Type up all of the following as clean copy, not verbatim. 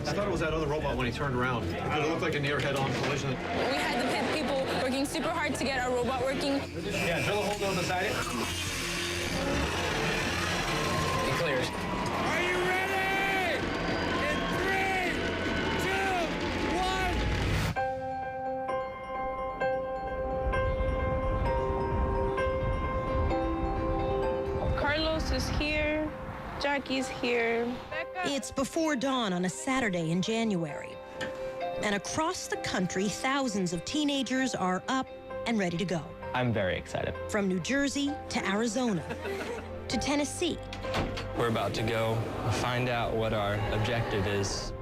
I thought it was that other robot when he turned around. It looked like a near head-on collision. We had the pit people working super hard to get our robot working. Yeah, drill a hole, go beside it. It clears. Are you ready? In 3, 2, 1. Carlos is here. Jackie's here. It's before dawn on a Saturday in January. And across the country, thousands of teenagers are up and ready to go. I'm very excited. From New Jersey to Arizona to Tennessee. We're about to go find out what our objective is.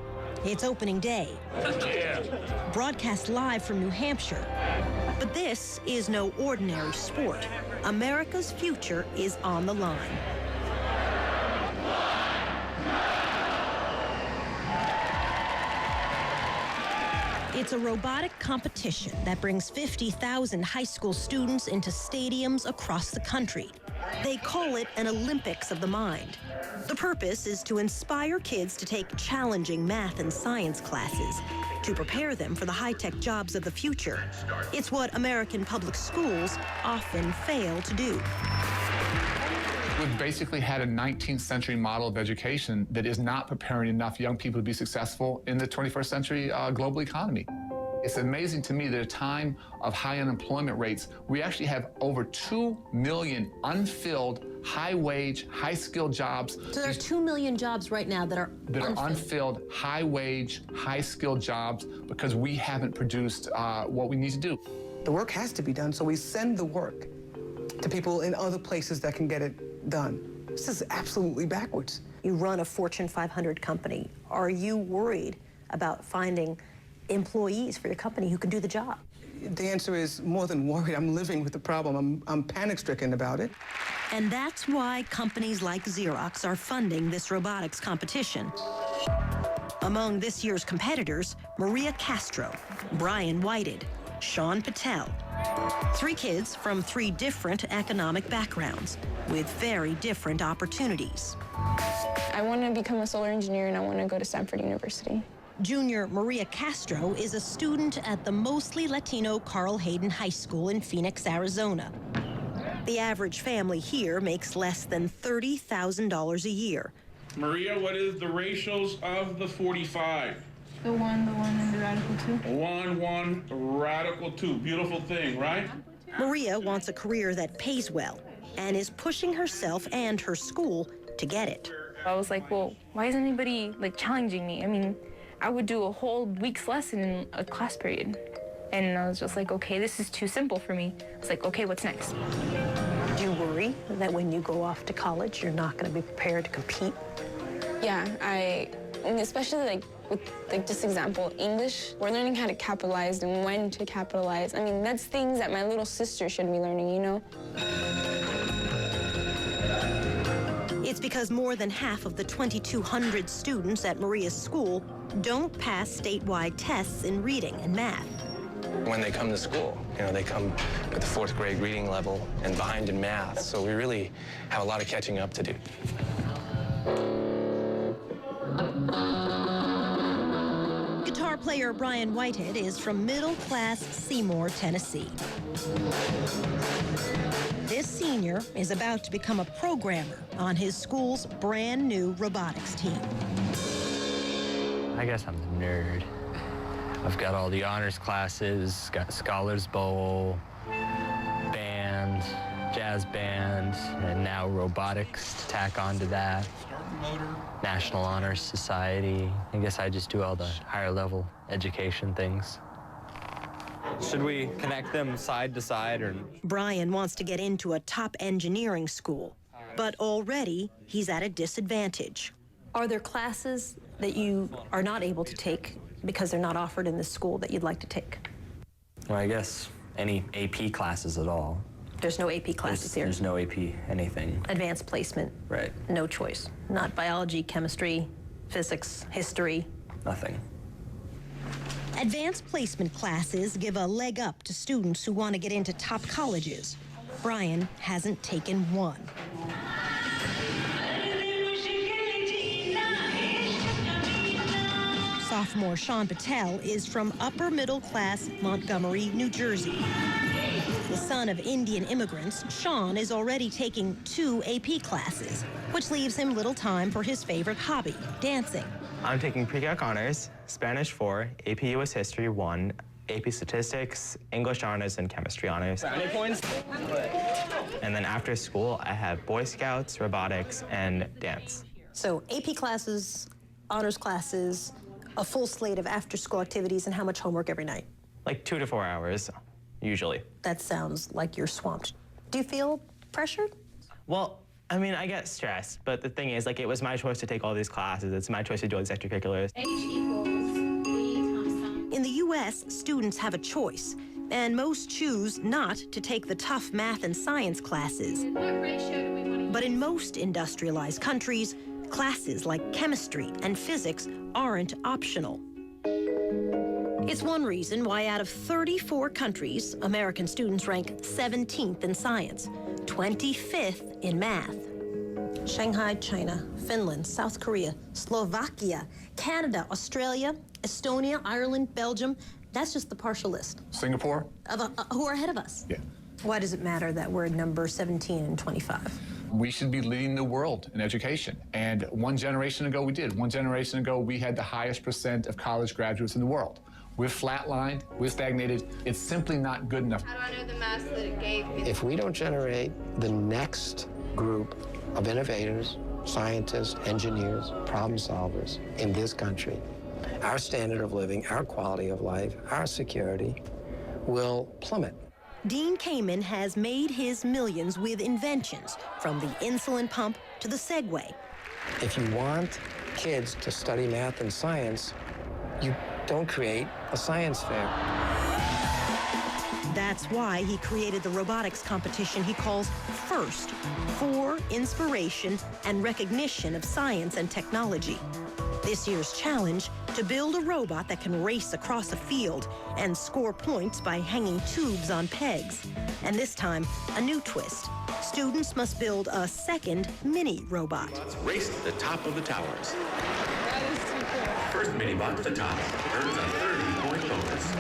It's opening day. Yeah. Broadcast live from New Hampshire. But this is no ordinary sport. America's future is on the line. It's a robotic competition that brings 50,000 high school students into stadiums across the country. They call it an Olympics of the mind. The purpose is to inspire kids to take challenging math and science classes, to prepare them for the high-tech jobs of the future. It's what American public schools often fail to do. We've basically had a 19th century model of education that is not preparing enough young people to be successful in the 21st century global economy. It's amazing to me that at a time of high unemployment rates, we actually have over 2 million unfilled, high-wage, high-skilled jobs. So there are 2 million jobs right now that are unfilled, high-wage, high-skilled jobs because we haven't produced what we need to do. The work has to be done, so we send the work to people in other places that can get it done. This is absolutely backwards. You run a Fortune 500 company. Are you worried about finding employees for your company who can do the job? The answer is more than worried. I'm living with the problem. I'm panic-stricken about it. And that's why companies like Xerox are funding this robotics competition. Among this year's competitors, Maria Castro, Brian Whited, Sean Patel. 3 kids from 3 different economic backgrounds with very different opportunities. I want to become a solar engineer and I want to go to Stanford University. Junior Maria Castro is a student at the mostly Latino Carl Hayden High School in Phoenix, Arizona. The average family here makes less than $30,000 a year. Maria, what is the ratios of the 45? The 1, and the radical 2. 1, 1, radical 2. Beautiful thing, right? Maria wants a career that pays well and is pushing herself and her school to get it. I was like, well, why isn't anybody challenging me? I mean, I would do a whole week's lesson in a class period. And I was just like, okay, this is too simple for me. It's like, okay, what's next? Do you worry that when you go off to college, you're not going to be prepared to compete? Yeah, especially with this example, English, we're learning how to capitalize and when to capitalize. I mean, that's things that my little sister should be learning, you know? It's because more than half of the 2,200 students at Maria's school don't pass statewide tests in reading and math. When they come to school, they come with the 4th grade reading level and behind in math, so we really have a lot of catching up to do. Guitar player Brian Whitehead is from middle-class Seymour, Tennessee. This senior is about to become a programmer on his school's brand new robotics team. I guess I'm the nerd. I've got all the honors classes, got Scholars Bowl, band, jazz band, and now robotics to tack onto that. National Honor Society. I guess I just do all the higher level education things. Should we connect them side to side or? Brian wants to get into a top engineering school, but already he's at a disadvantage. Are there classes that you are not able to take because they're not offered in this school that you'd like to take? Well, I guess any AP classes at all. There's no AP classes here? There's no AP anything. Advanced placement? Right. No choice? Not biology, chemistry, physics, history? Nothing. Advanced placement classes give a leg up to students who want to get into top colleges. Brian hasn't taken one. Sophomore Sean Patel is from upper-middle-class Montgomery, New Jersey. The son of Indian immigrants, Sean is already taking 2 AP classes, which leaves him little time for his favorite hobby, dancing. I'm taking pre-calc honors, Spanish 4, AP US History 1, AP Statistics, English honors, and Chemistry honors. Brownie points. And then after school, I have Boy Scouts, robotics, and dance. So AP classes, honors classes, a full slate of after-school activities, and how much homework every night? Like 2 to 4 hours, usually. That sounds like you're swamped. Do you feel pressured? Well, I mean, I get stressed, but the thing is, like, it was my choice to take all these classes. It's my choice to do all these extracurriculars. In the U.S., students have a choice, and most choose not to take the tough math and science classes. But in most industrialized countries, classes like chemistry and physics aren't optional. It's one reason why out of 34 countries, American students rank 17th in science, 25th in math. Shanghai, China, Finland, South Korea, Slovakia, Canada, Australia, Estonia, Ireland, Belgium. That's just the partial list. Singapore? Who are ahead of us. Yeah. Why does it matter that we're number 17 and 25? We should be leading the world in education. And 1 generation ago, we did. 1 generation ago, we had the highest % of college graduates in the world. We're flatlined, we're stagnated. It's simply not good enough. How do I know the mass that it gave me? If we don't generate the next group of innovators, scientists, engineers, problem solvers in this country, our standard of living, our quality of life, our security will plummet. Dean Kamen has made his millions with inventions, from the insulin pump to the Segway. If you want kids to study math and science, you don't create a science fair. That's why he created the robotics competition he calls FIRST, for inspiration and recognition of science and technology. This year's challenge, to build a robot that can race across a field and score points by hanging tubes on pegs. And this time, a new twist. Students must build a second mini robot. Let's race to the top of the towers. First mini-bot to the top earns a 30-point bonus.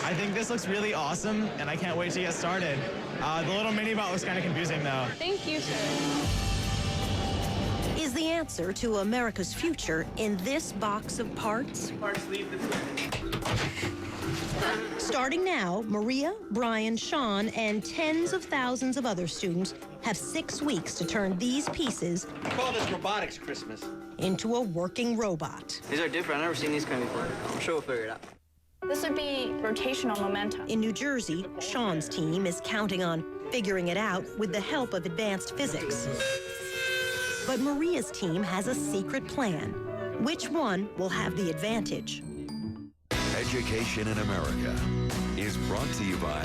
I think this looks really awesome, and I can't wait to get started. The little mini-bot looks kind of confusing, though. Thank you. Is the answer to America's future in this box of parts? Starting now, Maria, Brian, Sean, and tens of thousands of other students have 6 weeks to turn these pieces We call this robotics Christmas. into a working robot. These are different. I've never seen these kind before. I'm sure we'll figure it out. This would be rotational momentum. In New Jersey, Sean's team is counting on figuring it out with the help of advanced physics. But Maria's team has a secret plan. Which one will have the advantage? Education in America is brought to you by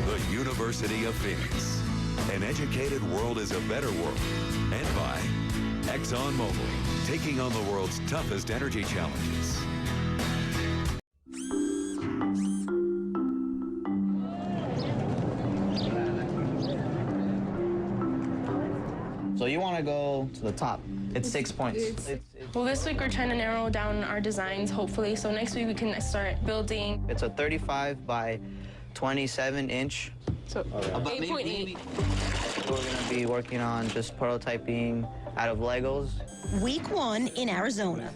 the University of Phoenix. An educated world is a better world. And by ExxonMobil, taking on the world's toughest energy challenges. So you want to go to the top. It's 6 points. Well, this week we're trying to narrow down our designs, hopefully. So next week we can start building. It's a 35 by 27 inch. So 8.8. We're going to be working on just prototyping out of Legos. Week 1 in Arizona.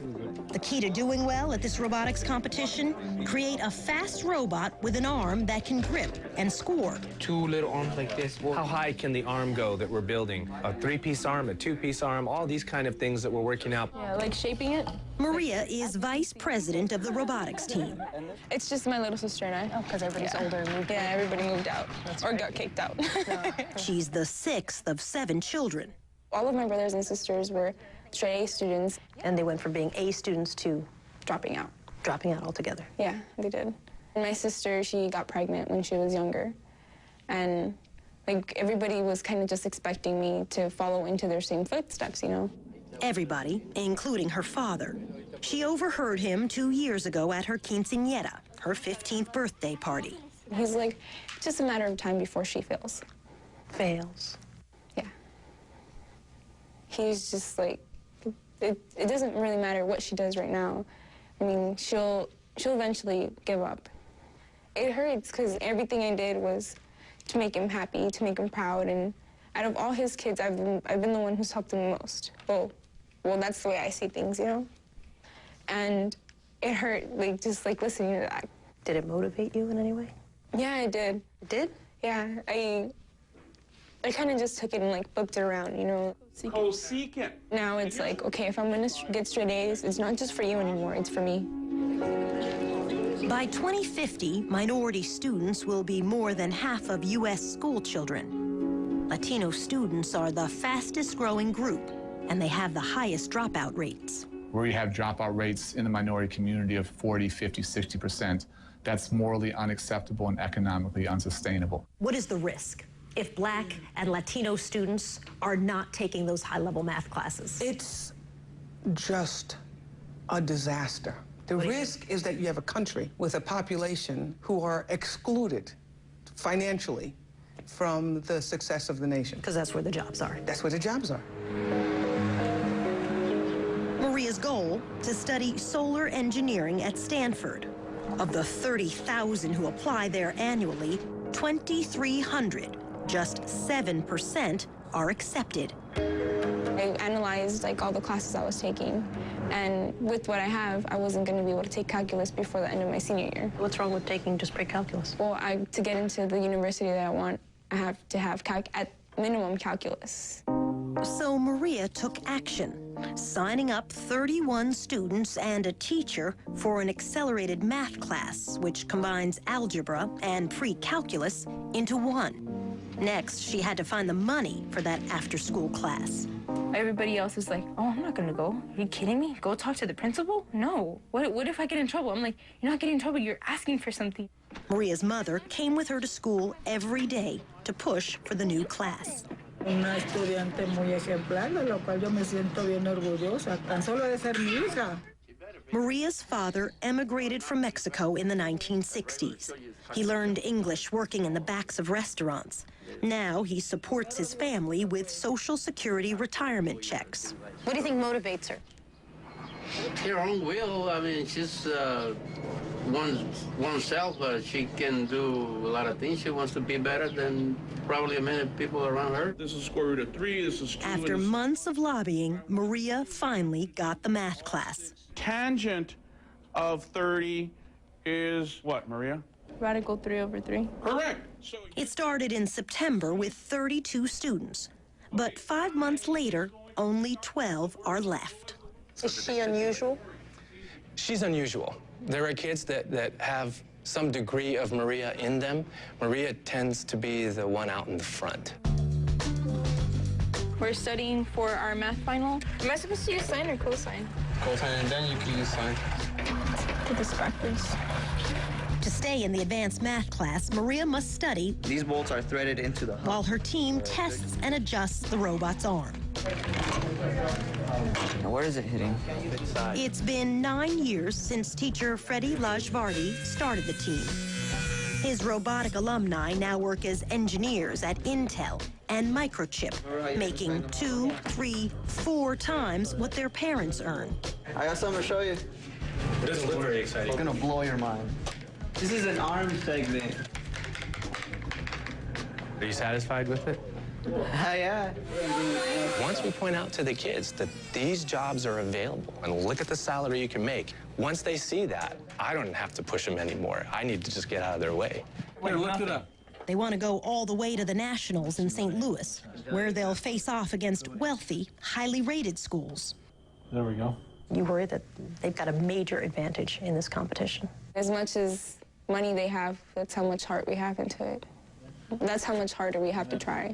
The key to doing well at this robotics competition? Create a fast robot with an arm that can grip and score. 2 little arms like this. How high can the arm go that we're building? A 3-piece arm, a 2-piece arm, all these kind of things that we're working out. Yeah, like shaping it. Maria is vice president of the robotics team. It's just my little sister and I. Oh, because everybody's older and moved. Yeah, everybody moved out. Or got kicked out. She's the 6th of 7 children. All of my brothers and sisters were straight A students. And they went from being A students to dropping out. Dropping out altogether. Yeah, they did. And my sister, she got pregnant when she was younger. And like everybody was kind of just expecting me to follow into their same footsteps, you know? Everybody, including her father. She overheard him 2 years ago at her quinceañera, her 15th birthday party. He's like, it's just a matter of time before she fails. Fails? Yeah. He's just like, it doesn't really matter what she does right now, I mean, she'll eventually give up. It hurts because everything I did was to make him happy, to make him proud, and out of all his kids, I've been the one who's helped him the most. Well, that's the way I see things, you know? And it hurt, like, just, like, listening to that. Did it motivate you in any way? Yeah, it did. It did? Yeah, I kind of just took it and, like, flipped it around, you know? Co-seeking. Now it's like, okay, if I'm gonna get straight A's, it's not just for you anymore, it's for me. By 2050, minority students will be more than half of U.S. school children. Latino students are the fastest growing group, and they have the highest dropout rates. Where you have dropout rates in the minority community of 40, 50, 60%, that's morally unacceptable and economically unsustainable. What is the risk if Black and Latino students are not taking those high-level math classes? It's just a disaster. The risk is that you have a country with a population who are excluded financially from the success of the nation. Because that's where the jobs are. That's where the jobs are. Maria's goal, to study solar engineering at Stanford. Of the 30,000 who apply there annually, 2,300, just 7%, are accepted. I analyzed, like, all the classes I was taking, and with what I have, I wasn't going to be able to take calculus before the end of my senior year. What's wrong with taking just pre-calculus? Well, to get into the university that I want, I have to have at minimum calculus. So Maria took action, signing up 31 students and a teacher for an accelerated math class, which combines algebra and pre-calculus into one. Next, she had to find the money for that after-school class. Everybody else is like, oh, I'm not gonna go. Are you kidding me? Go talk to the principal? No. What if I get in trouble? I'm like, you're not getting in trouble, you're asking for something. Maria's mother came with her to school every day to push for the new class. Una estudiante muy ejemplar, de lo cual yo me siento bien orgullosa, tan solo de ser mi hija. Maria's father emigrated from Mexico in the 1960s. He learned English working in the backs of restaurants. Now he supports his family with Social Security retirement checks. What do you think motivates her? Her own will. I mean, she's oneself, but she can do a lot of things. She wants to be better than probably many people around her. This is square root of 3, this is 2. After months of lobbying, Maria finally got the math class. Tangent of 30 is what, Maria? Radical 3/3. Correct. So It started in September with 32 students, but 5 months later, only 12 are left. Is she unusual? She's unusual. There are kids that have some degree of Maria in them. Maria tends to be the one out in the front. We're studying for our math final. Am I supposed to use sine or cosine? Cosine, and then you can use sine. Put this backwards. To stay in the advanced math class, Maria must study These bolts are threaded into the hub. while her team tests and adjusts the robot's arm. Now, where is it hitting? It's been 9 years since teacher Freddie Lajvardi started the team. His robotic alumni now work as engineers at Intel and Microchip, making 2, 3, 4 times what their parents earn. I got something to show you. It doesn't look very exciting. It's gonna blow your mind. This is an arm segment. Are you satisfied with it? Yeah. Once we point out to the kids that these jobs are available and look at the salary you can make, once they see that, I don't have to push them anymore. I need to just get out of their way. Here, lift it up. They want to go all the way to the Nationals in St. Louis, where they'll face off against wealthy, highly rated schools. There we go. You worry that they've got a major advantage in this competition? As much as money they have, that's how much heart we have into it. That's how much harder we have to try.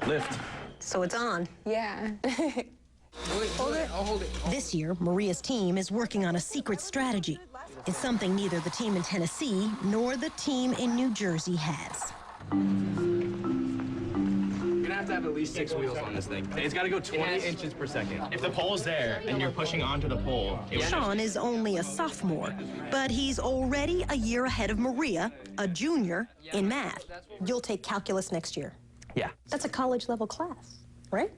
Lift. So it's on. Yeah. Hold it. I'll hold it. This year, Maria's team is working on a secret strategy. It's something neither the team in Tennessee nor the team in New Jersey has. You're gonna have to have at least 6 wheels on this thing. It's gotta go 20 inches per second. If the pole's there and you're pushing onto the pole, Sean is only a sophomore, but he's already a year ahead of Maria, a junior, in math. You'll take calculus next year. Yeah. That's a college-level class, right?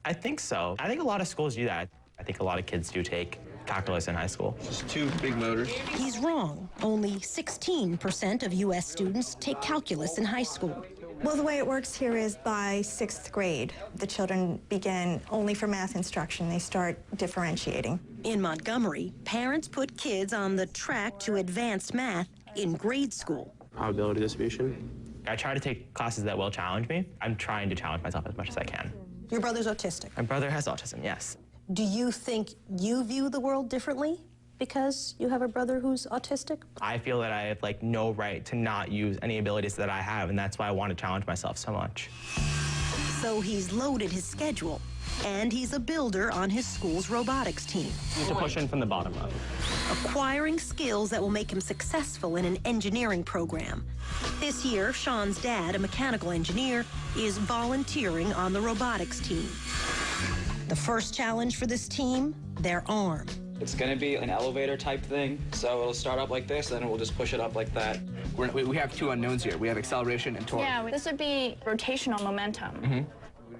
I think so. I think a lot of schools do that. I think a lot of kids do take calculus in high school. Just 2 big motors. He's wrong. Only 16% of U.S. students take calculus in high school. Well, the way it works here is by 6th grade, the children begin only for math instruction. They start differentiating. In Montgomery, parents put kids on the track to advanced math in grade school. Probability distribution. I try to take classes that will challenge me. I'm trying to challenge myself as much as I can. Your brother's autistic. My brother has autism, yes. Do you think you view the world differently because you have a brother who's autistic? I feel that I have like no right to not use any abilities that I have, and that's why I want to challenge myself so much. So he's loaded his schedule, and he's a builder on his school's robotics team. You have to push in from the bottom up. Acquiring skills that will make him successful in an engineering program. This year, Sean's dad, a mechanical engineer, is volunteering on the robotics team. The first challenge for this team, their arm. It's going to be an elevator type thing, so it'll start up like this, and then we'll just push it up like that. We have 2 unknowns here. We have acceleration and torque. Yeah, this would be rotational momentum.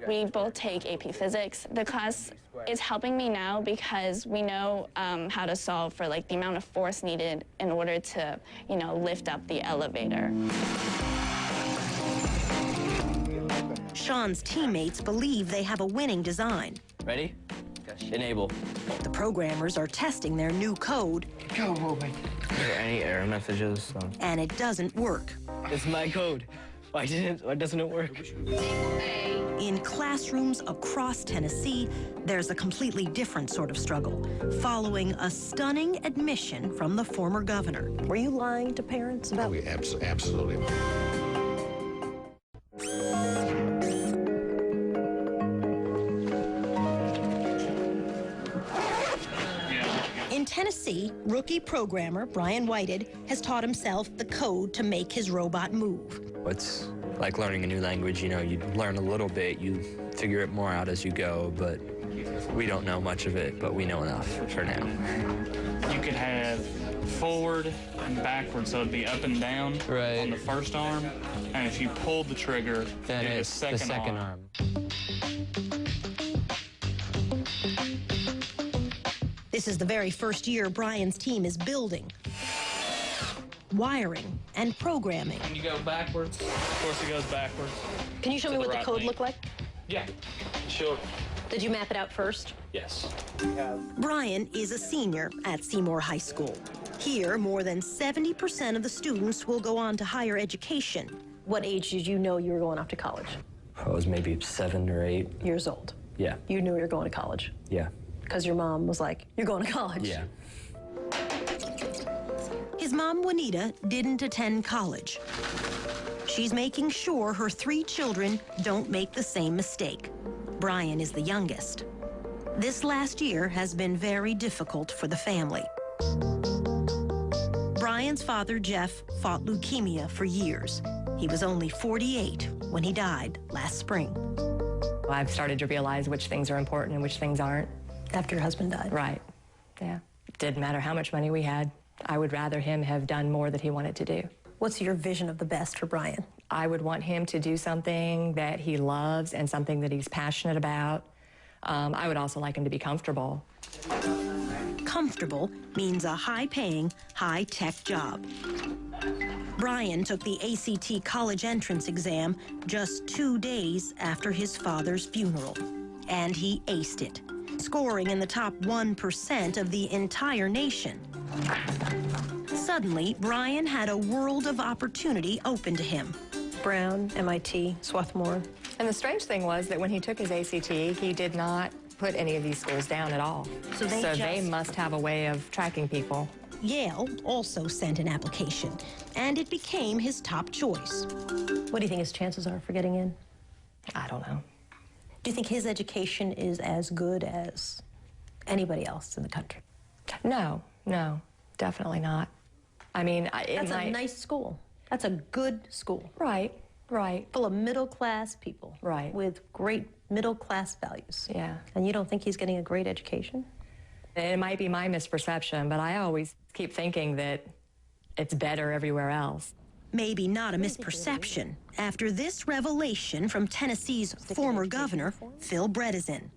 We both take AP Physics. The class is helping me now because we know how to solve for like the amount of force needed in order to, you know, lift up the elevator. Sean's teammates believe they have a winning design. Ready? Enable. The programmers are testing their new code. Go, Ruben. Are there any error messages? And it doesn't work. It's my code. Why doesn't it work? In classrooms across Tennessee, there's a completely different sort of struggle, following a stunning admission from the former governor. Were you lying to parents about? We absolutely. In Tennessee, rookie programmer Brian Whited has taught himself the code to make his robot move. It's like learning a new language. You know, you learn a little bit, you figure it more out as you go, but we don't know much of it, but we know enough for now. You could have forward and backwards, so it'd be up and down on the first arm, and if you pulled the trigger, then it's the second arm. This is the very first year Brian's team is building, wiring, and programming. When you go backwards, of course it goes backwards. Can you show me what the code looked like? Yeah, sure. Did you map it out first? Yes. Brian is a senior at Seymour High School. Here, more than 70% of the students will go on to higher education. What age did you know you were going off to college? I was maybe 7 or 8 years old. Yeah. You knew you were going to college? Yeah. Because your mom was like, you're going to college. Yeah. His mom, Juanita, didn't attend college. She's making sure her 3 children don't make the same mistake. Brian is the youngest. This last year has been very difficult for the family. Brian's father, Jeff, fought leukemia for years. He was only 48 when he died last spring. I've started to realize which things are important and which things aren't. After your husband died? Right, yeah. Didn't matter how much money we had. I would rather him have done more that he wanted to do. What's your vision of the best for Brian? I would want him to do something that he loves and something that he's passionate about. I would also like him to be comfortable. Comfortable means a high-paying, high-tech job. Brian took the ACT college entrance exam just 2 days after his father's funeral, and he aced it, scoring in the top 1% of the entire nation. Suddenly, Brian had a world of opportunity open to him. Brown, MIT, Swarthmore. And the strange thing was that when he took his ACT, he did not put any of these schools down at all. So they must have a way of tracking people. Yale also sent an application, and it became his top choice. What do you think his chances are for getting in? I don't know. Do you think his education is as good as anybody else in the country? No, definitely not. I mean, that's a nice school. That's a good school. Right. Full of middle-class people. Right. With great middle-class values. Yeah. And you don't think he's getting a great education? It might be my misperception, but I always keep thinking that it's better everywhere else. Maybe not a misperception after this revelation from Tennessee's former governor, Phil Bredesen.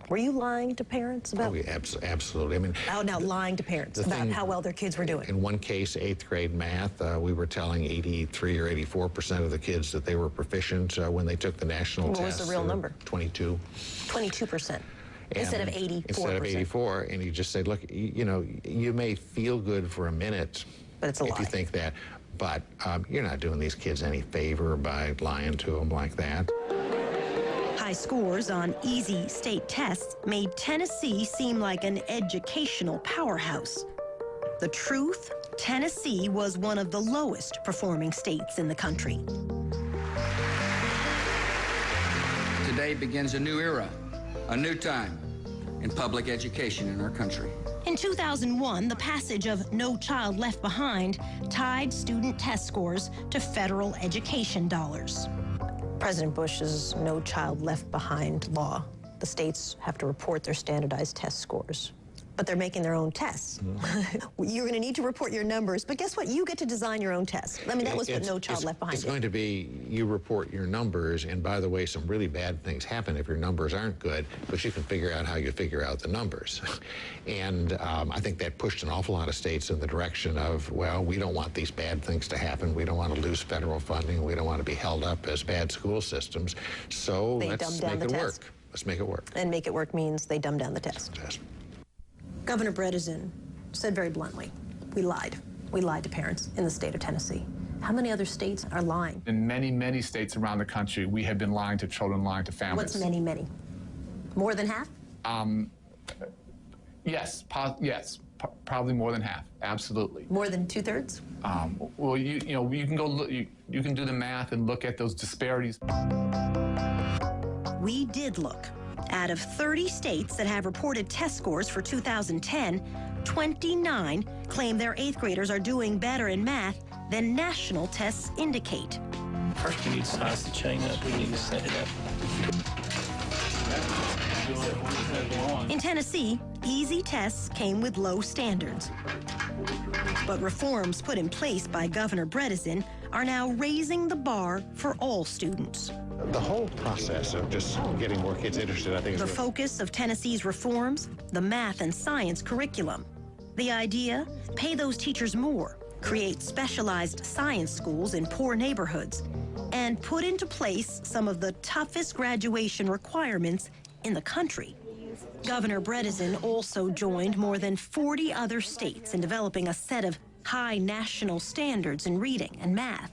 Were you lying to parents about? Oh, yeah, absolutely. I mean, Now lying to parents about how well their kids were doing. In one case, 8th grade math, we were telling 83 or 84% of the kids that they were proficient when they took the national test. What was the real number? 22. 22%. Instead of 84%. Instead of 84, and he just said, look, you know, you may feel good for a minute, but it's a lie. If you think that, but you're not doing these kids any favor by lying to them like that. High scores on easy state tests made Tennessee seem like an educational powerhouse. The truth, Tennessee was one of the lowest performing states in the country. Today begins a new era, a new time in public education in our country. In 2001, the passage of No Child Left Behind tied student test scores to federal education dollars. President Bush's No Child Left Behind law. The states have to report their standardized test scores. But they're making their own tests. You're going to need to report your numbers, but guess what? You get to design your own test. I mean, that was what No Child Left Behind did. It's did. going to be, you report your numbers, and by the way, some really bad things happen if your numbers aren't good, but you can figure out how you figure out the numbers. And I think that pushed an awful lot of states in the direction of, well, we don't want these bad things to happen. We don't want to lose federal funding. We don't want to be held up as bad school systems. So let's make it work. Let's make it work. And make it work means they dumb down the test. Governor Bredesen said very bluntly, we lied. We lied to parents in the state of Tennessee. How many other states are lying? In many, many states around the country, we have been lying to children, lying to families. What's many, many? More than half? Yes, probably more than half, absolutely. More than 2/3? Well, you know, you can go look, you can do the math and look at those disparities. We did look. Out of 30 states that have reported test scores for 2010, 29 claim their 8th graders are doing better in math than national tests indicate. First, you need to size the chain up. We need to set it up. In Tennessee, easy tests came with low standards. But reforms put in place by Governor Bredesen are now raising the bar for all students. The whole process of just getting more kids interested, I think, is the focus of Tennessee's reforms, the math and science curriculum. The idea, pay those teachers more, create specialized science schools in poor neighborhoods, and put into place some of the toughest graduation requirements in the country. Governor Bredesen also joined more than 40 other states in developing a set of high national standards in reading and math.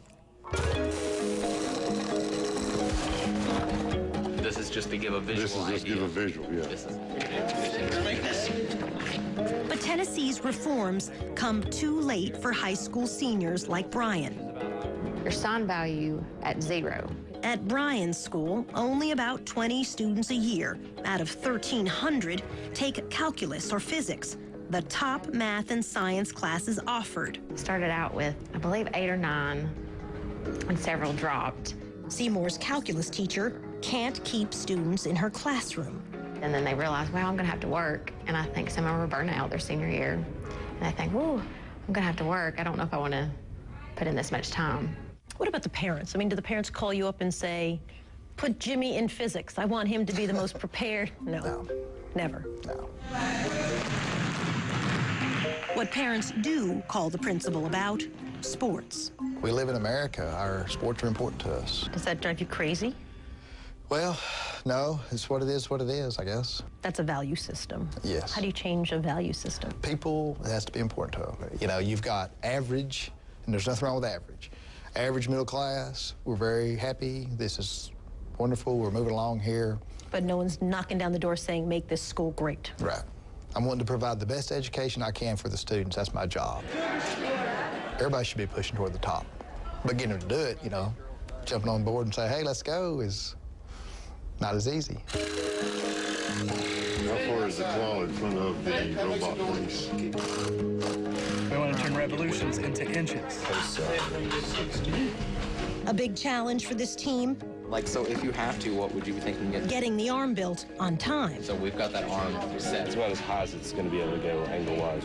This is just to give a visual idea. This is just to give a visual, yeah. But Tennessee's reforms come too late for high school seniors like Brian. Your sign value at 0. At Brian's school, only about 20 students a year out of 1,300 take calculus or physics, the top math and science classes offered. Started out with, I believe, 8 or 9, and several dropped. Seymour's calculus teacher can't keep students in her classroom. And then they realized, well, I'm going to have to work. And I think some of them were burnt out their senior year. And I think, whoa, I'm going to have to work. I don't know if I want to put in this much time. What about the parents? I mean, do the parents call you up and say, put Jimmy in physics. I want him to be the most prepared. No, never. No. What parents do call the principal about, sports. We live in America. Our sports are important to us. Does that drive you crazy? Well, no. It's what it is, I guess. That's a value system. Yes. How do you change a value system? People, it has to be important to them. You know, you've got average, and there's nothing wrong with average. Average middle class, we're very happy. This is wonderful. We're moving along here. But no one's knocking down the door saying, make this school great. Right. I'm wanting to provide the best education I can for the students. That's my job. Everybody should be pushing toward the top. But getting them to do it, you know, jumping on board and say, hey, let's go is not as easy. How far is the claw in front of the robot police? We want to turn revolutions into inches. A big challenge for this team. Like, so if you have to, what would you be thinking? Getting the arm built on time. So we've got that arm set. It's about as high as it's going to be able to go angle-wise.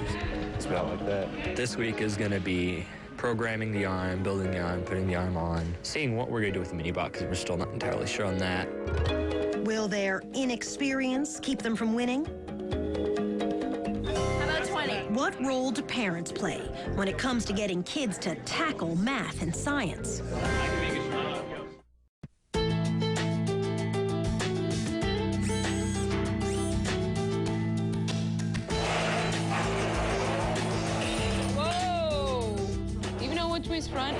It's about like that. This week is going to be programming the arm, building the arm, putting the arm on, seeing what we're going to do with the mini bot, because we're still not entirely sure on that. Will their inexperience keep them from winning? How about 20? What role do parents play when it comes to getting kids to tackle math and science? Whoa! Even know which way's front?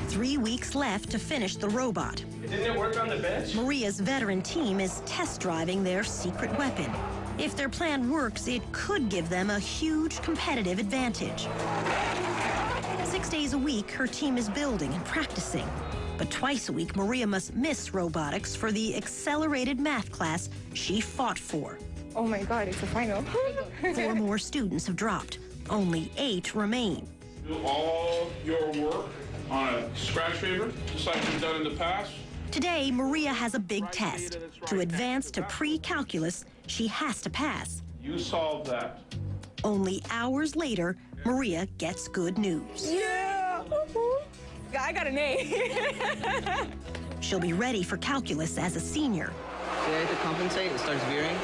3 weeks left to finish the robot. Didn't it work on the bench? Maria's veteran team is test driving their secret weapon. If their plan works, it could give them a huge competitive advantage. 6 days a week, her team is building and practicing. But twice a week, Maria must miss robotics for the accelerated math class she fought for. Oh my God, it's a final. 4 more students have dropped. Only 8 remain. Do all your work on a scratch paper, just like you've done in the past. Today, Maria has a big test. To advance to pre-calculus, she has to pass. You solved that. Only hours later, Maria gets good news. Yeah! I got an A. She'll be ready for calculus as a senior. See, I have to compensate. It starts veering.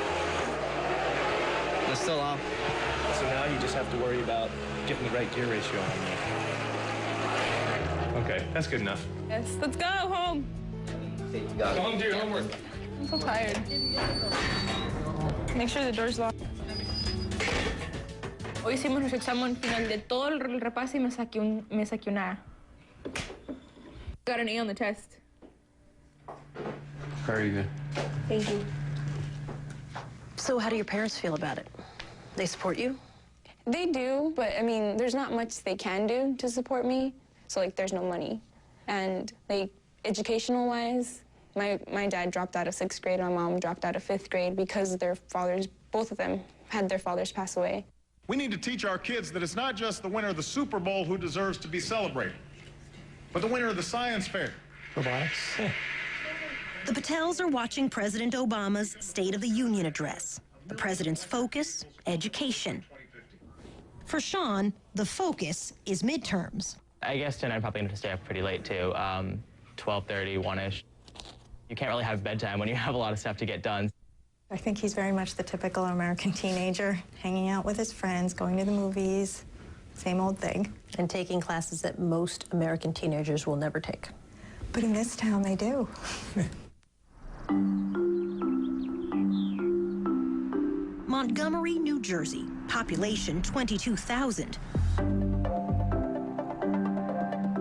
It's still off. So now you just have to worry about getting the right gear ratio on there. Okay, that's good enough. Yes, let's go home. Go home, do your homework. I'm so tired. Make sure the door's locked. Hoy hicimos nuestro examen final de todo el repaso y me saqué un A. Got an A on the test. Very good. Thank you. So how do your parents feel about it? They support you? They do, but I mean, there's not much they can do to support me. So like, there's no money. And like, educational-wise, my dad dropped out of 6th grade, my mom dropped out of 5th grade because their fathers, both of them, had their fathers pass away. We need to teach our kids that it's not just the winner of the Super Bowl who deserves to be celebrated, but the winner of the science fair. Robotics? Yeah. The Patels are watching President Obama's State of the Union address. The president's focus, education. For Sean, the focus is midterms. I guess tonight I'm probably going to stay up pretty late, too. 12:30, 1-ish. You can't really have bedtime when you have a lot of stuff to get done. I think he's very much the typical American teenager, hanging out with his friends, going to the movies, same old thing. And taking classes that most American teenagers will never take. But in this town, they do. Montgomery, New Jersey, population 22,000.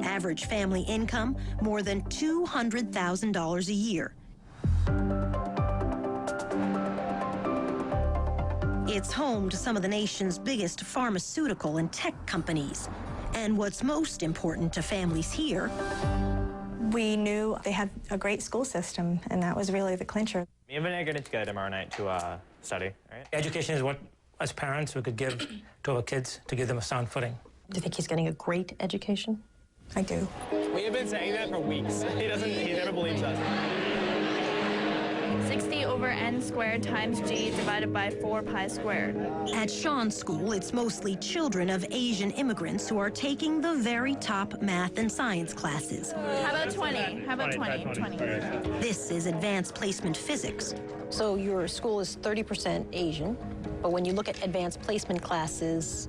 Average family income, more than $200,000 a year. It's home to some of the nation's biggest pharmaceutical and tech companies. And what's most important to families here, we knew they had a great school system, and that was really the clincher. Me and Vinny are getting together tomorrow night to study, right? Education is what, as parents, we could give to our kids to give them a sound footing. Do you think he's getting a great education? I do. We have been saying that for weeks. He never believes us. 60 over n squared times g divided by 4 pi squared. At Sean's school, it's mostly children of Asian immigrants who are taking the very top math and science classes. How about 20? How about 20? This is advanced placement physics. So your school is 30% Asian, but when you look at advanced placement classes,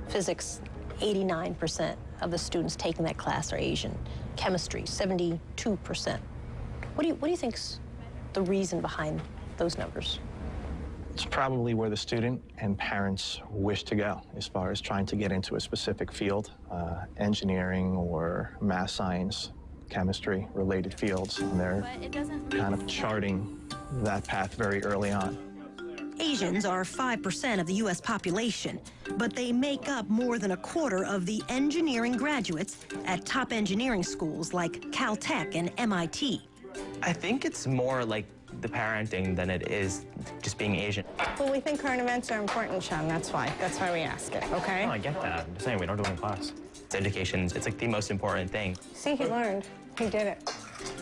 physics, 89% of the students taking that class are Asian. Chemistry, 72%. What do you think's the reason behind those numbers? It's probably where the student and parents wish to go as far as trying to get into a specific field, engineering or math science, chemistry related fields, and they're kind of charting that path very early on. Asians are 5% of the U.S. population, but they make up more than a quarter of the engineering graduates at top engineering schools like Caltech and MIT. I think it's more like the parenting than it is just being Asian. Well, we think current events are important, Sean. That's why we ask it, okay? No, I get that. I'm just saying we don't do it in class. It's education. It's like the most important thing. See, he learned. He did it.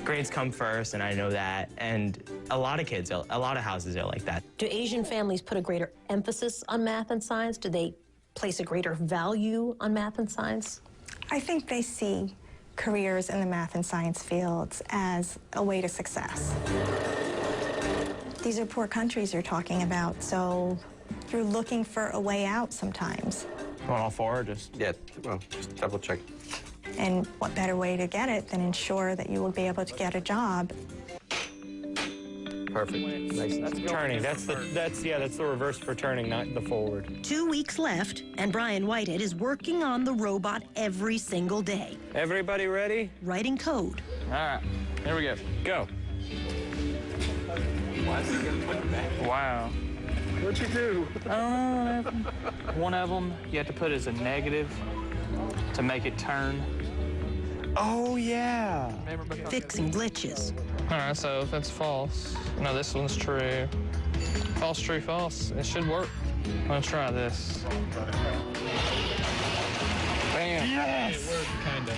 Grades come first, and I know that. And a lot of kids, a lot of houses are like that. Do Asian families put a greater emphasis on math and science? Do they place a greater value on math and science? I think they see careers in the math and science fields as a way to success. These are poor countries you're talking about, so you're looking for a way out sometimes. You want all four or just? Yeah, well, just double check. And what better way to get it than ensure that you will be able to get a job? Perfect. Nice. That's turning. That's the reverse for turning, not the forward. 2 weeks left, and Brian Whitehead is working on the robot every single day. Everybody ready? Writing code. All right, here we go. Go. Wow. What'd you do? One of them you have to put as a negative to make it turn. Oh, yeah. Fixing glitches. All right, so that's false. No, this one's true. False, true, false. It should work. I'm gonna try this. Bam. Yes! It worked, kind of.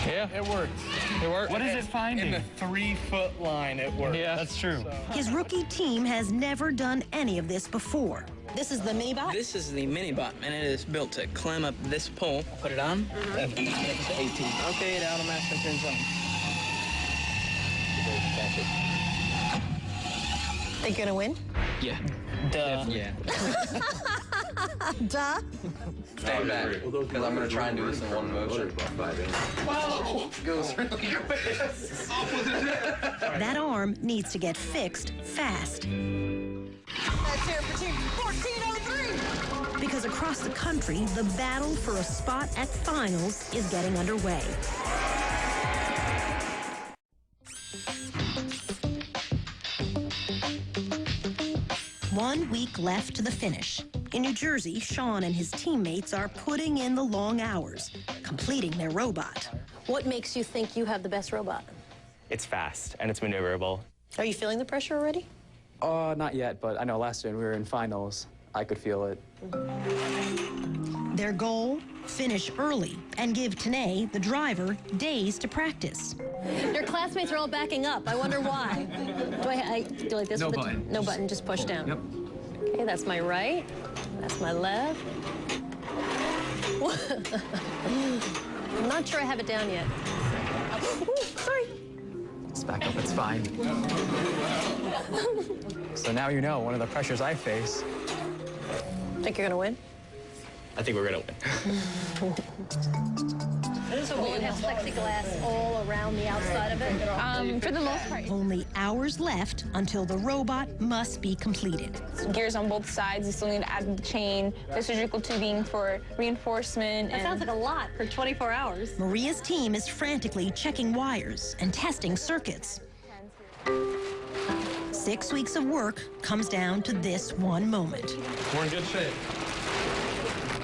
Yeah? It worked. It worked? What is it finding? In the 3-foot line, it worked. Yeah. That's true. His rookie team has never done any of this before. This is the mini-bot? This is the mini-bot, and it is built to climb up this pole. Put it on. 18. Okay, it automatically turns on. Think you're gonna win? Yeah. Duh. Yeah. Duh. Stand back, because I'm going to try and do this in one motion. Wow! Goes really quick. That arm needs to get fixed fast. Let's hear it for team 1403. Because across the country, the battle for a spot at finals is getting underway. One week left to the finish. In New Jersey, Sean and his teammates are putting in the long hours, completing their robot. What makes you think you have the best robot? It's fast and it's maneuverable. Are you feeling the pressure already? Not yet, but I know last year when we were in finals, I could feel it. Their goal? Finish early and give Tanae, the driver, days to practice. Your classmates are all backing up. I wonder why. Do I do like this? No with button. No button, just push down. Yep. Okay, that's my right. That's my left. I'm not sure I have it down yet. Ooh, sorry. Let's back up, it's fine. So now you know one of the pressures I face. Think you're gonna win? I think we're gonna win. So will it have plexiglass all around the outside of it? For the most part. Only hours left until the robot must be completed. Gears on both sides. You still need to add the chain, the surgical tubing for reinforcement. That sounds like a lot for 24 hours. Maria's team is frantically checking wires and testing circuits. 6 weeks of work comes down to this one moment. We're in good shape.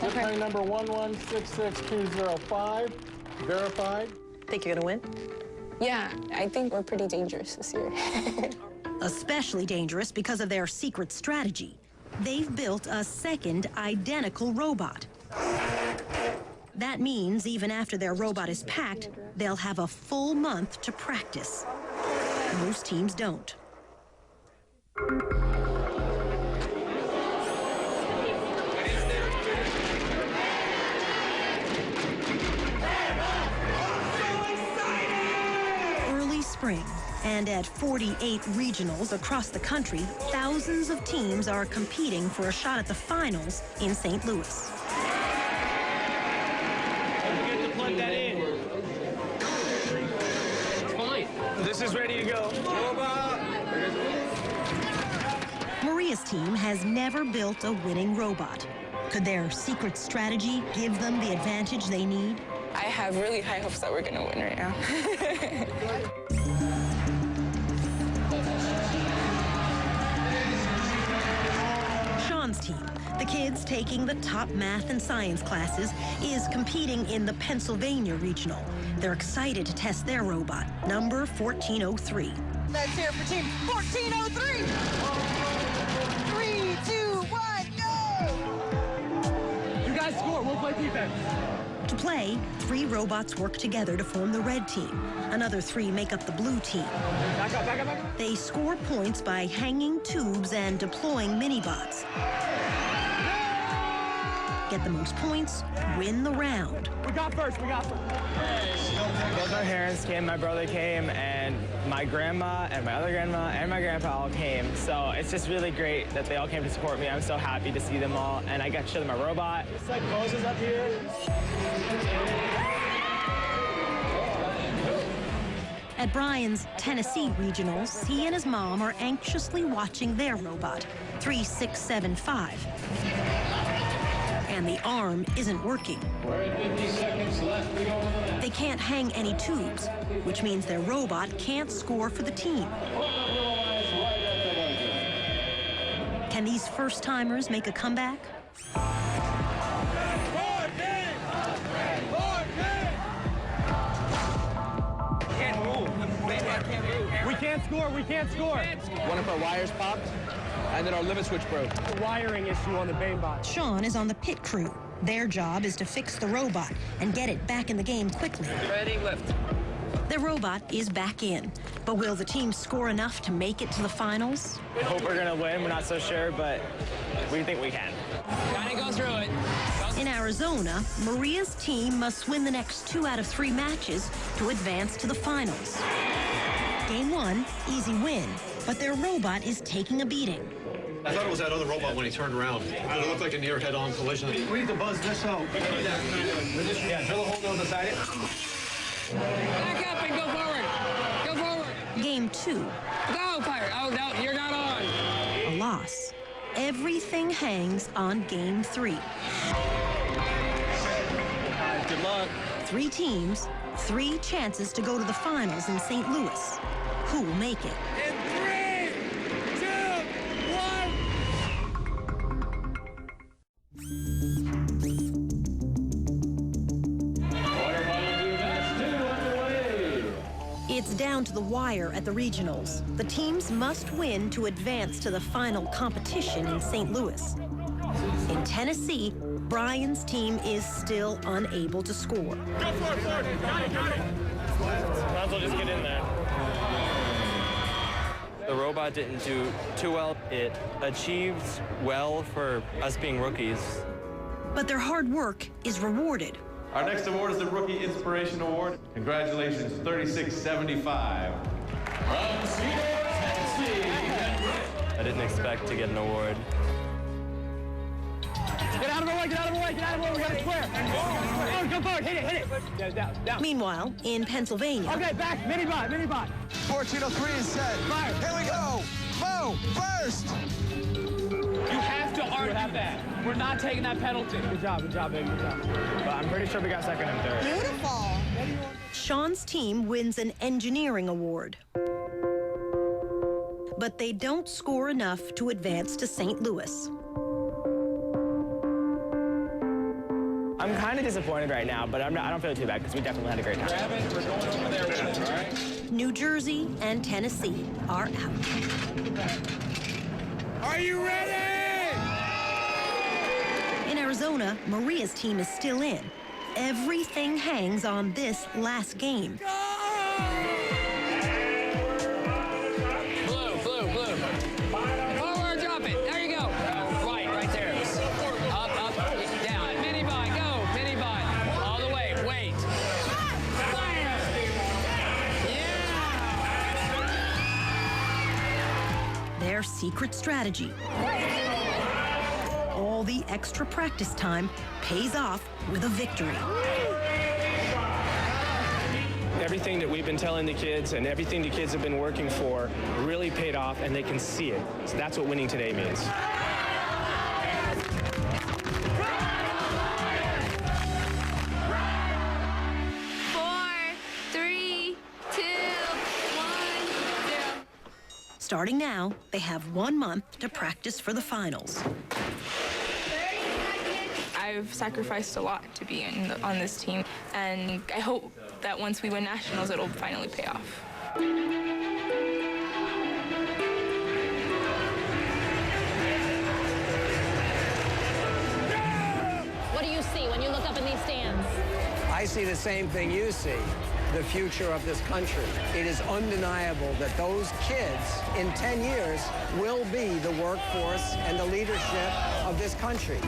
Airplane number 1166205, verified. Think you're gonna win? Yeah, I think we're pretty dangerous this year. Especially dangerous because of their secret strategy. They've built a second identical robot. That means even after their robot is packed, they'll have a full month to practice. Most teams don't. Early spring, and at 48 regionals across the country, thousands of teams are competing for a shot at the finals in St. Louis. Plug that in. It's fine. This is ready to go. Maria's team has never built a winning robot. Could their secret strategy give them the advantage they need? I have really high hopes that we're going to win right now. Sean's team, the kids taking the top math and science classes, is competing in the Pennsylvania Regional. They're excited to test their robot, number 1403. Let's hear it for team 1403. 3, 2, 1, go! You guys score. We'll play defense. To play, 3 robots work together to form the red team. Another 3 make up the blue team. Back up, back up, back up. They score points by hanging tubes and deploying mini-bots. get the most points win the round. We got first. Both my parents came, my brother came, and my grandma and my other grandma and my grandpa all came. So it's just really great that they all came to support me. I'm so happy to see them all, and I got to show them my robot. It's like poses up here. At Brian's Tennessee Regionals, he and his mom are anxiously watching their robot, 3675. And the arm isn't working. We're at 50 seconds left. They can't hang any tubes, which means their robot can't score for the team. Can these first-timers make a comeback? We can't score. One of our wires popped, and then our limit switch broke. The wiring issue on the Banebot. Sean is on the pit crew. Their job is to fix the robot and get it back in the game quickly. Ready, lift. The robot is back in, but will the team score enough to make it to the finals? I hope we're going to win. We're not so sure, but we think we can. Gotta go through it. In Arizona, Maria's team must win the next 2 out of 3 matches to advance to the finals. Game 1, easy win, but their robot is taking a beating. I thought it was that other robot when he turned around. It looked like a near head-on collision. We need to buzz this out. Yeah, drill a hole down beside it. Back up and go forward. Go forward. Game 2. Go, fire. Oh, no, you're not on. A loss. Everything hangs on Game 3. Good luck. 3 teams, 3 chances to go to the finals in St. Louis. Who will make it? In 3, 2, 1. It's down to the wire at the regionals. The teams must win to advance to the final competition in St. Louis. In Tennessee, Brian's team is still unable to score. Go for it, Got it. Might as well just get in there. The robot didn't do too well. It achieved well for us being rookies. But their hard work is rewarded. Our next award is the Rookie Inspiration Award. Congratulations, 3675. From Cedar, Tennessee. I didn't expect to get an award. Get out of the way, get out of the way, get out of the way. We got a square. Oh, go forward, hit it. Down. Meanwhile, in Pennsylvania. Okay, back, mini-bot. 1403 is set. Fire. Here we go. Mo, first. You have to argue that. We're not taking that penalty. Good job, baby, good job. But I'm pretty sure we got second and third. Beautiful. Sean's team wins an engineering award. But they don't score enough to advance to St. Louis. I'm kind of disappointed right now, but I don't feel too bad because we definitely had a great time. Grab it, we're going over there with it, all right? New Jersey and Tennessee are out. Are you ready? In Arizona, Maria's team is still in. Everything hangs on this last game. Blue. Forward, drop it. There you go. Right there. Up, down. Mini-bot, go. Mini-bot. All the way. Wait. Their secret strategy. All the extra practice time pays off with a victory. Everything that we've been telling the kids and everything the kids have been working for really paid off, and they can see it. So that's what winning today means. Starting now, they have 1 month to practice for the finals. I've sacrificed a lot to be on this team, and I hope that once we win nationals, it'll finally pay off. What do you see when you look up in these stands? I see the same thing you see, the future of this country. It is undeniable that those kids in 10 years will be the workforce and the leadership of this country.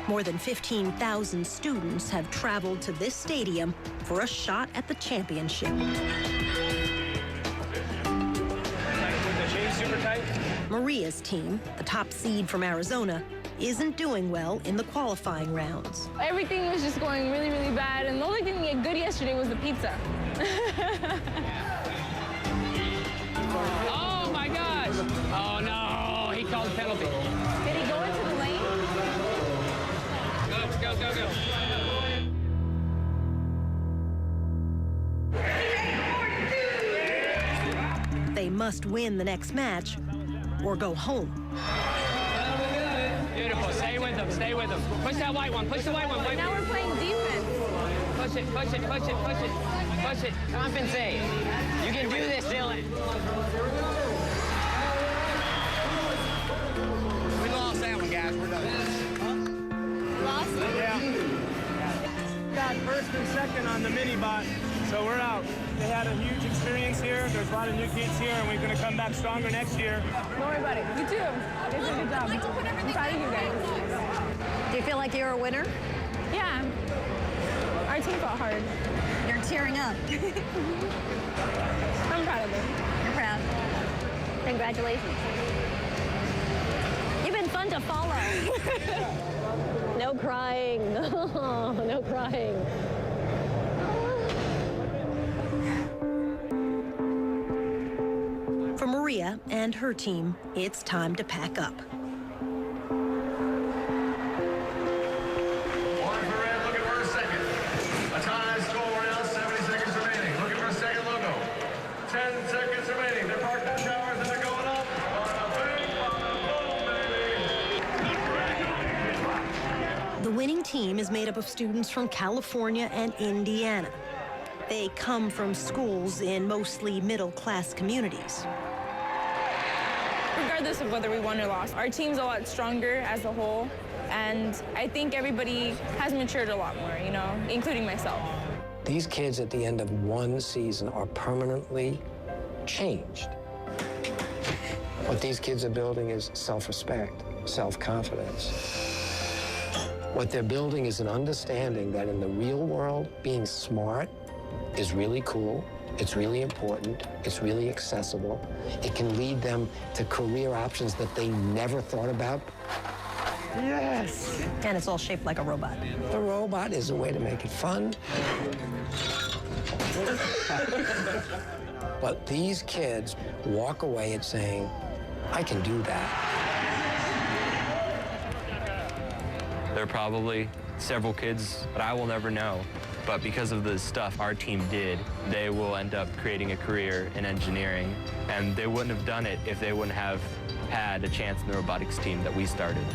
More than 15,000 students have traveled to this stadium for a shot at the championship. Super tight. Maria's team, the top seed from Arizona, isn't doing well in the qualifying rounds. Everything was just going really, really bad, and the only thing that got good yesterday was the pizza. Oh my gosh! Oh no, he called a penalty. Did he go into the lane? Go, go, go, go. They must win the next match or go home. Beautiful, stay with them, stay with them. Push that white one, push the white one. Now we're playing defense. Push it, push it, push it, push it, push it. Compensate. You can do this, Dylan. We lost that one, guys. We're done. Lost? Yeah. Got first and second on the mini bot, so we're out. They had a huge experience here. There's a lot of new kids here, and we're going to come back stronger next year. Don't worry about it. You too. You guys did a good job. I'm proud of you guys. Do you feel like you're a winner? Yeah. Our team fought hard. You're tearing up. I'm proud of them. You're proud. Congratulations. You've been fun to follow. No crying. No crying. For Maria and her team, it's time to pack up. One for red, looking for a second. A tie score now, 70 seconds remaining. Looking for a second logo. 10 seconds remaining. They're parked in showers and they're going up. The winning team is made up of students from California and Indiana. They come from schools in mostly middle-class communities. Regardless of whether we won or lost, our team's a lot stronger as a whole, and I think everybody has matured a lot more, you know, including myself. These kids at the end of one season are permanently changed. What these kids are building is self-respect, self-confidence. What they're building is an understanding that in the real world, being smart is really cool, it's really important, it's really accessible. It can lead them to career options that they never thought about. Yes! And it's all shaped like a robot. The robot is a way to make it fun. But these kids walk away and saying, I can do that. There are probably several kids that I will never know, but because of the stuff our team did, they will end up creating a career in engineering, and they wouldn't have done it if they wouldn't have had a chance in the robotics team that we started.